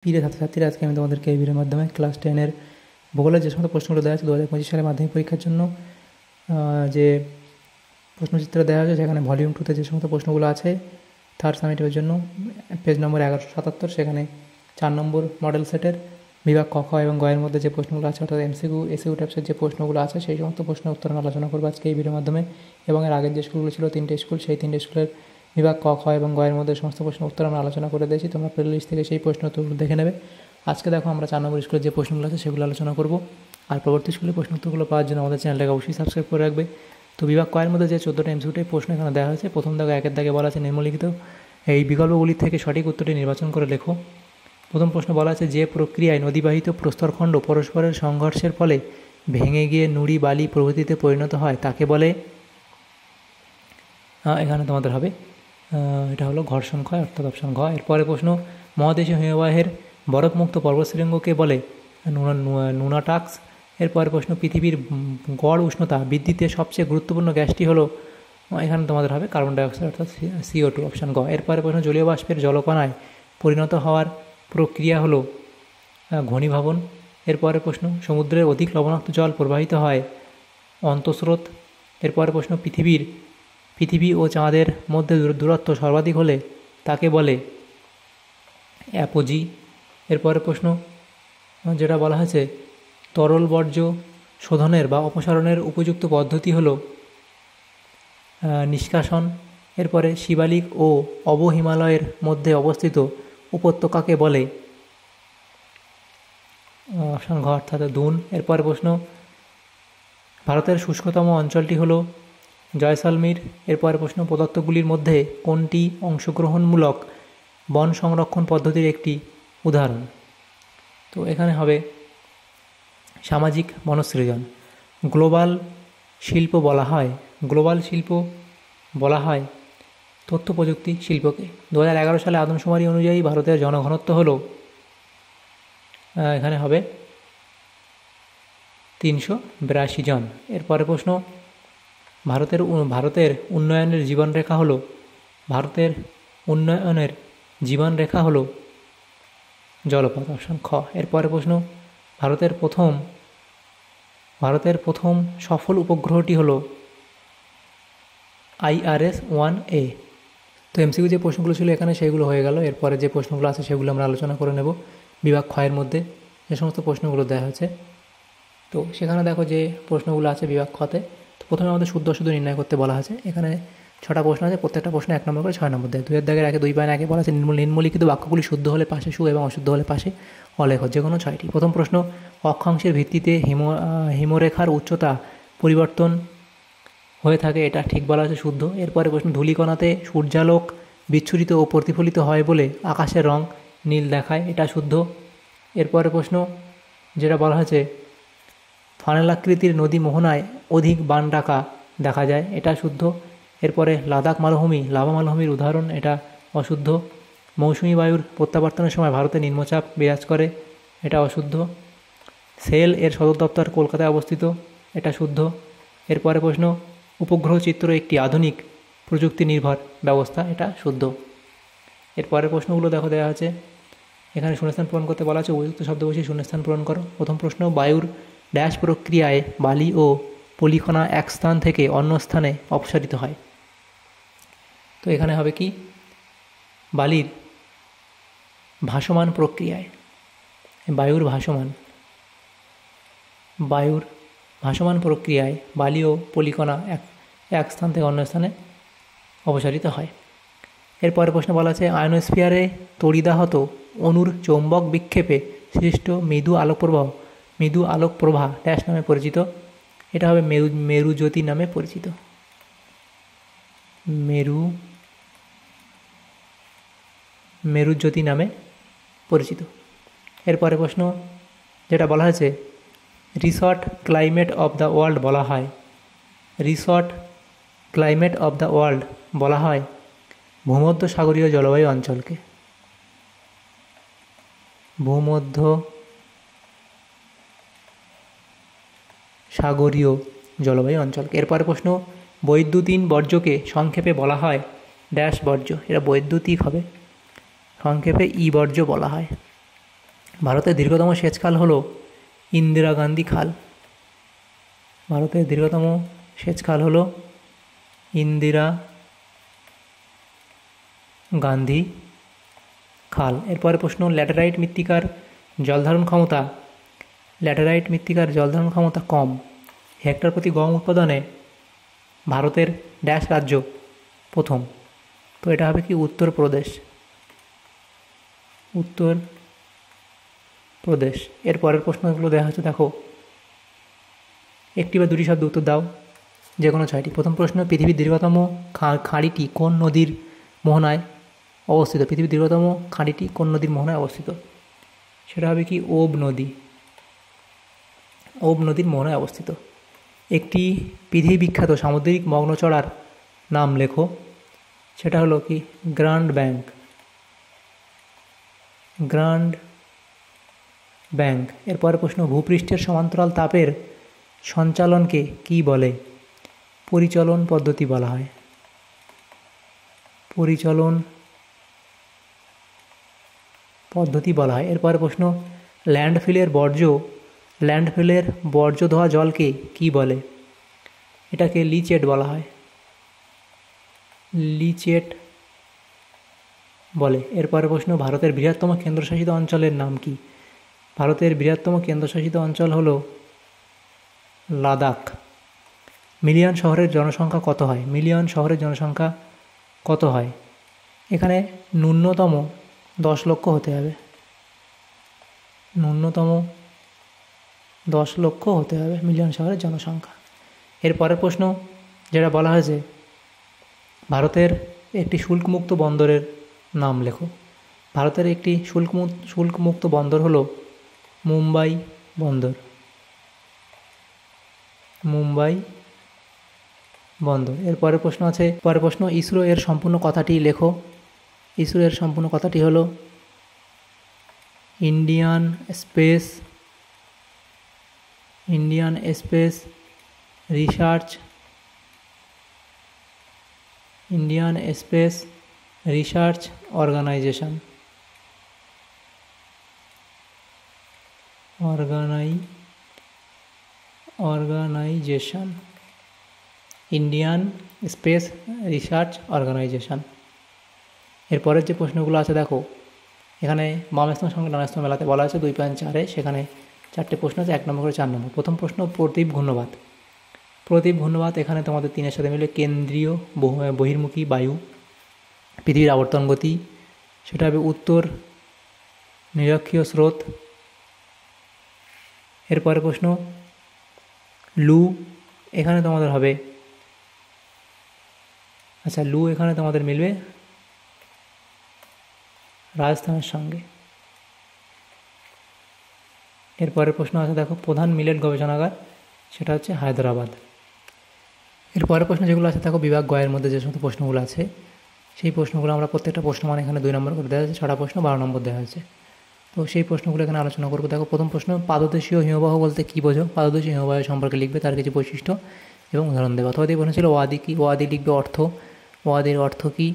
প্রিয় ছাত্রছাত্রীরা, আজকে আমি তোমাদেরকে এই ভিডিওর মাধ্যমে ক্লাস 10-এর ভূগোলের যে সমস্ত প্রশ্নগুলো দেওয়া আছে 2025 সালে মাধ্যমিক পরীক্ষার জন্য যে প্রশ্নচিত্র দেওয়া আছে, সেখানে ভলিউম 2-তে যে সমস্ত প্রশ্নগুলো আছে থার্ড সামেটিভের জন্য পেজ নম্বর 1177, সেখানে 4 নম্বর মডেল সেটের বিভাগ ক, খ এবং গ এর মধ্যে যে প্রশ্নগুলো আছে, অর্থাৎ এমসিকিউ এসইউ টাইপসের যে প্রশ্নগুলো আছে, সেই সমস্ত প্রশ্নের উত্তর আমি আলোচনা করবো আজকে এই ভিডিওর মাধ্যমে। এবং এর আগের যে স্কুলগুলো ছিল 3টে স্কুল, সেই 3টে স্কুলের বিভাগ ক, খ এবং গ এর মধ্যে সমস্ত প্রশ্নের উত্তর আমরা আলোচনা করে দিয়েছি। তোমরা প্লে লিস্ট থেকে সেই প্রশ্ন উত্তরগুলো দেখে নেবে। আজকে দেখো আমরা 4 নম্বর স্কুলের যে প্রশ্নগুলো আছে সেগুলো আলোচনা করব। আর পরবর্তী স্কুলের প্রশ্ন উত্তরগুলো পাওয়ার জন্য আমাদের চ্যানেলটাকে অবশ্যই সাবস্ক্রাইব করে রাখবে। তো বিভাগ ক এর মধ্যে যে 14টা এমসিকিউ প্রশ্ন এখানে দেওয়া হয়েছে, প্রথম দাগে 1-এর দাগে বলা আছে নিম্নলিখিত এই বিকল্পগুলির থেকে সঠিক উত্তরটি নির্বাচন করে লেখো। প্রথম প্রশ্ন বলা আছে, যে প্রক্রিয়ায় নদীবাহিত প্রস্তরখণ্ড পরস্পরের সংঘর্ষের ফলে ভেঙে গিয়ে নুড়ি, বালি প্রভৃতিতে পরিণত হয় তাকে বলে, এখানে তোমাদের হবে এটা হলো ঘর্ষণ ক্ষয়, অর্থাৎ অপশন ঘ। এরপরে প্রশ্ন, মহাদেশীয় হিমবাহের বরফমুক্ত পর্বতশৃঙ্গকে বলে নুনাটাক্স। এরপরে প্রশ্ন, পৃথিবীর গড় উষ্ণতা বৃদ্ধিতে সবচেয়ে গুরুত্বপূর্ণ গ্যাসটি হলো, এখানে তোমাদের হবে কার্বন ডাইঅক্সাইড, অর্থাৎ CO2, অপশন গ। এরপরে প্রশ্ন, জলীয় বাষ্পের জলকণায় পরিণত হওয়ার প্রক্রিয়া হলো ঘনীভবন। এরপরে প্রশ্ন, সমুদ্রের অধিক লবণাক্ত জল প্রবাহিত হয় অন্তঃস্রোত। এরপরে প্রশ্ন, পৃথিবী ও চাঁদের মধ্যে দূরত্ব সর্বাধিক হলে তাকে বলে অ্যাপোজি। এরপরে প্রশ্ন যেটা বলা হয়েছে, তরল বর্জ্য শোধনের বা অপসারণের উপযুক্ত পদ্ধতি হলো নিষ্কাশন। এরপরে শিবালিক ও অবহিমালয়ের মধ্যে অবস্থিত উপত্যকাকে বলে অপশন ঘ, অর্থাৎ দুন। এরপরে প্রশ্ন, ভারতের শুষ্কতম অঞ্চলটি হলো জয়সালমীর। এরপরে প্রশ্ন, প্রদত্তগুলির মধ্যে কোনটি অংশগ্রহণমূলক বন সংরক্ষণ পদ্ধতির একটি উদাহরণ? তো এখানে হবে সামাজিক বনসৃজন। গ্লোবাল শিল্প বলা হয় তথ্য প্রযুক্তি শিল্পকে। 2011 সালে আদমশুমারি অনুযায়ী ভারতের জনঘনত্ব হলো, এখানে হবে 382 জন। এরপরে প্রশ্ন, ভারতের উন্নয়নের জীবনরেখা হলো জলপথ, অপশন খ। এরপরে প্রশ্ন, ভারতের প্রথম সফল উপগ্রহটি হলো IRS-1A। তো এমসিকিউ যে প্রশ্নগুলো ছিল এখানে সেইগুলো হয়ে গেল। এরপরে যে প্রশ্নগুলো আছে সেগুলো আমরা আলোচনা করে নেব। বিভাগ খ এর মধ্যে যে সমস্ত প্রশ্নগুলো দেওয়া হয়েছে, তো সেখানে দেখো যে প্রশ্নগুলো আছে বিভাগ খতে। তো প্রথমে আমাদের শুদ্ধ অশুদ্ধ নির্ণয় করতে বলা আছে। এখানে 6টা প্রশ্ন আছে, প্রত্যেকটা প্রশ্ন 1 নম্বর করে 6 নম্বর দেয়। 2-এর দাগের 2 পয়েন্ট আগে বলা আছে নিম্নলিখিত বাক্যগুলি শুদ্ধ হলে পাশে সু এবং অশুদ্ধ হলে পাশে অলেখ, যে কোনো 6টি। প্রথম প্রশ্ন, অক্ষাংশের ভিত্তিতে হিমরেখার উচ্চতা পরিবর্তন হয়ে থাকে, এটা ঠিক বলা আছে, শুদ্ধ। এরপরে প্রশ্ন, ধূলিকণাতে সূর্যালোক বিচ্ছুরিত ও প্রতিফলিত হয় বলে আকাশের রং নীল দেখায়, এটা শুদ্ধ। এরপরে প্রশ্ন যেটা বলা হয়েছে, ফানেলাকৃতির নদী মোহনায় অধিক বান ডাকা দেখা যায়, এটা শুদ্ধ। এরপরে লাদাখ মালভূমি লাভা মালভূমির উদাহরণ, এটা অশুদ্ধ। মৌসুমি বায়ুর প্রত্যাবর্তনের সময় ভারতে নিম্নচাপ বিরাজ করে, এটা অশুদ্ধ। সেল এর সদর দপ্তর কলকাতায় অবস্থিত, এটা শুদ্ধ। এরপরে প্রশ্ন, উপগ্রহ চিত্র একটি আধুনিক প্রযুক্তি নির্ভর ব্যবস্থা, এটা শুদ্ধ। এরপরের প্রশ্নগুলো দেওয়া আছে। এখানে শূন্যস্থান পূরণ করতে বলা আছে, উপযুক্ত শব্দ বসিয়ে শূন্যস্থান পূরণ করো। প্রথম প্রশ্ন, বায়ুর ড্যাশ প্রক্রিয়ায় বালি ও পলিকণা এক স্থান থেকে অন্য স্থানে অপসারিত হয়। তো এখানে হবে কি, বালির ভাসমান প্রক্রিয়ায়, বায়ুর ভাসমান প্রক্রিয়ায় বালি ও পলিকণা এক স্থান থেকে অন্য স্থানে অপসারিত হয়। এরপরের প্রশ্ন বলা আছে, আয়নোস্ফিয়ারে তড়িদাহত অণুর চৌম্বক বিক্ষেপে সৃষ্ট মৃদু আলোকপ্রভা ড্যাশ নামে পরিচিত, এটা হবে মেরুজ্যোতি নামে পরিচিত, মেরুজ্যোতি নামে পরিচিত। এরপরে প্রশ্ন যেটা বলা হয়েছে, resort climate of the world বলা হয় ভূমধ্য সাগরীয় জলবায়ু অঞ্চলকে, এরপরে প্রশ্ন, বৈদ্যুতিন বর্জ্যকে সংক্ষেপে বলা হয় ড্যাশ বর্জ্য, এটা বৈদ্যুতিক হবে, সংক্ষেপে ই বর্জ্য বলা হয়। ভারতের দীর্ঘতম সেচ খাল হলো ইন্দিরা গান্ধী খাল। ভারতের দীর্ঘতম সেচ খাল হলো ইন্দিরা গান্ধী খাল। এরপরে প্রশ্ন, ল্যাটেরাইট মৃত্তিকার জলধারণ ক্ষমতা কম। হেক্টর প্রতি গম উৎপাদনে ভারতের ড্যাশ রাজ্য প্রথম। তো এটা হবে কি উত্তরপ্রদেশ। এর পরের প্রশ্নগুলো দেওয়া হচ্ছে, দেখো একটি বা দুটি শব্দ উত্তর দাও, যে কোনো 6টি। প্রথম প্রশ্ন, পৃথিবীর দীর্ঘতম খাঁড়িটি কোন নদীর মোহনায় অবস্থিত? পৃথিবীর দীর্ঘতম খাঁড়িটি কোন নদীর মোহনায় অবস্থিত? সেটা হবে কি ওব নদীর মোহনায় অবস্থিত। একটি পৃথিবী বিখ্যাত সামুদ্রিক মগ্নচড়ার নাম লেখো। সেটা হলো কি গ্র্যান্ড ব্যাংক। এরপরে প্রশ্ন, ভূপৃষ্ঠের সমান্তরাল তাপের সঞ্চালনকে কি বলে? পরিচলন পদ্ধতি বলা হয়। এরপরে প্রশ্ন, ল্যান্ডফিলের বর্জ্য ধোয়া জলকে কি বলে? এটাকে লিচেট বলা হয়। এরপরে প্রশ্ন, ভারতের বৃহত্তম কেন্দ্রশাসিত অঞ্চলের নাম কি? ভারতের বৃহত্তম কেন্দ্রশাসিত অঞ্চল হলো লাদাখ। মিলিয়ন শহরের জনসংখ্যা কত হয়? এখানে ন্যূনতম 10 লক্ষ হতে হবে। মিলিয়ন শহরের জনসংখ্যা। এরপরের প্রশ্ন যেটা বলা হয়েছে, ভারতের একটি শুল্কমুক্ত বন্দরের নাম লেখো। ভারতের একটি শুল্কমুক্ত বন্দর হলো মুম্বাই বন্দর। এরপরের প্রশ্ন ইসরো এর সম্পূর্ণ কথাটি লেখো। ইসরো এর সম্পূর্ণ কথাটি হলো Indian space research organisation. Indian space research organisation. এরপরের যে প্রশ্নগুলো আছে দেখো, এখানে বাম স্তম্ভের সঙ্গে ডান স্তম্ভ মেলাতে বলা আছে 2.4-এ। সেখানে 4টে প্রশ্ন আছে, 1 নম্বর করে 4 নম্বর। প্রথম প্রশ্ন, প্রদীপ ঘূর্ণবাত এখানে তোমাদের 3-এর সাথে মিলে কেন্দ্রীয় বহির্মুখী বায়ু। পৃথিবীর আবর্তন গতি, সেটা হবে উত্তর নিরক্ষীয় স্রোত। এরপরে প্রশ্ন, লু এখানে তোমাদের হবে, লু এখানে তোমাদের মিলবে রাজস্থানের সঙ্গে। এরপরের প্রশ্ন আছে দেখো, প্রধান মিলেট গবেষণাগার, সেটা হচ্ছে হায়দ্রাবাদ। এরপরের প্রশ্ন যেগুলো আছে দেখো, বিভাগ গয়ের মধ্যে যে সমস্ত প্রশ্নগুলো আছে সেই প্রশ্নগুলো আমরা প্রত্যেকটা প্রশ্ন মানে এখানে 2 নম্বর করে দেওয়া হয়েছে। 6টা প্রশ্ন 12 নম্বর দেওয়া হয়েছে। তো সেই প্রশ্নগুলো এখানে আলোচনা করবো। দেখো প্রথম প্রশ্ন, পাদদেশীয় হিমবাহ বলতে কী বোঝো? পাদদেশীয় হিমবাহ সম্পর্কে লিখবে, তার কিছু বৈশিষ্ট্য এবং উদাহরণ দেবে। অথবা এই প্রশ্ন ছিল ওয়াদি কি? ওয়াদি লিখবে অর্থ। ওয়াদির অর্থ কী?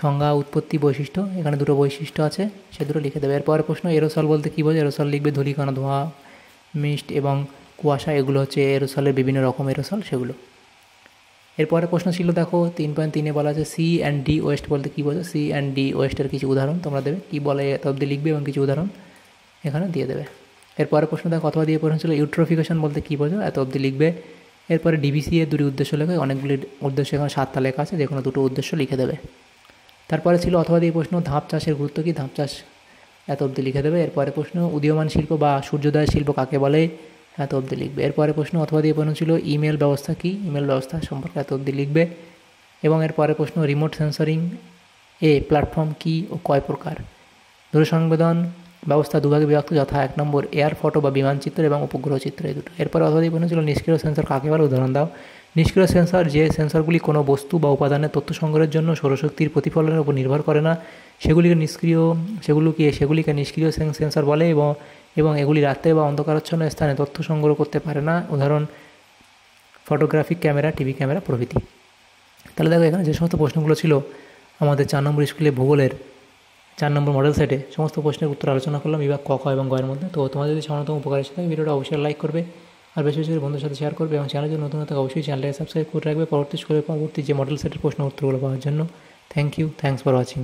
সংজ্ঞা, উৎপত্তি, বৈশিষ্ট্য। এখানে 2টো বৈশিষ্ট্য আছে, সে 2টো লিখে দেবে। এরপরে প্রশ্ন, এরোসল বলতে কী বোঝো? এরোসল লিখবে ধূলিকণা, ধোঁয়া, মিস্ট এবং কুয়াশা, এগুলো হচ্ছে এরোসলের বিভিন্ন রকম এরোসল, সেগুলো। এরপরে প্রশ্ন ছিল দেখো 3.3-এ বলা আছে সি অ্যান্ড ডি ওয়েস্ট বলতে কী বোঝো? সি অ্যান্ড ডি ওয়েস্টের কিছু উদাহরণ তোমরা দেবে, কী বলে এত অবধি লিখবে এবং কিছু উদাহরণ এখানে দিয়ে দেবে। এরপরে প্রশ্ন দেখো অথবা দিয়ে প্রশ্ন ছিল ইউট্রোফিকেশন বলতে কী বোঝো? এত অবধি লিখবে। এরপরে ডিবিসি এর 2টি উদ্দেশ্য লেখো, অনেকগুলি উদ্দেশ্য এখানে 7টা লেখা আছে, যে কোনো 2টো উদ্দেশ্য লিখে দেবে। তারপরে ছিল অথবা দিয়ে প্রশ্ন, ধাপ চাষের গুরুত্ব কী? ধাপ চাষ এত অবধি লিখে দেবে। এরপরে প্রশ্ন, উদীয়মান শিল্প বা সূর্যোদয় শিল্প কাকে বলে? এত অবধি লিখবে। এরপরে প্রশ্ন অথবা দিয়ে প্রশ্ন ছিল ইমেল ব্যবস্থা কী? ইমেল ব্যবস্থা সম্পর্কে এত অবধি লিখবে। এবং এরপরে প্রশ্ন, রিমোট সেন্সরিং প্ল্যাটফর্ম কী ও কয় প্রকার? দূরসংবেদন ব্যবস্থা 2 ভাগে বিভক্ত, যথা 1 নম্বর এয়ার ফটো বা বিমান চিত্র এবং উপগ্রহ চিত্র, এই 2টো। এরপরে অথবা দিয়ে প্রশ্ন ছিল নিষ্ক্রিয় সেন্সর কাকে বলে? উদাহরণ দাও। নিষ্ক্রিয় সেন্সর যে সেন্সরগুলি কোনো বস্তু বা উপাদানের তথ্য সংগ্রহের জন্য সৌরশক্তির প্রতিফলনের উপর নির্ভর করে না, সেগুলিকে নিষ্ক্রিয় সেন্সর বলে এবং এগুলি রাত্রে বা অন্ধকারাচ্ছন্ন স্থানে তথ্য সংগ্রহ করতে পারে না। উদাহরণ ফটোগ্রাফিক ক্যামেরা, টিভি ক্যামেরা প্রভৃতি। তাহলে দেখো এখানে যে সমস্ত প্রশ্নগুলো ছিল আমাদের 4 নম্বর স্কুলে ভূগোলের 4 নম্বর মডেল সেটে সমস্ত প্রশ্নের উত্তর আলোচনা করলাম বিভাগ ক, খ এবং গ এর মধ্যে। তো তোমাদের যদি সামান্যতম উপকার এসে থাকে ভিডিওটা অবশ্যই লাইক করবে আর বেশি বেশি করে বন্ধুদের সাথে শেয়ার করবে এবং চ্যানেলে যদি নতুন হয়ে থাকে অবশ্যই চ্যানেলটাকে সাবস্ক্রাইব করে রাখবে পরবর্তী মডেল সেটের প্রশ্ন উত্তরগুলো পাওয়ার জন্য। Thank you, thanks for watching.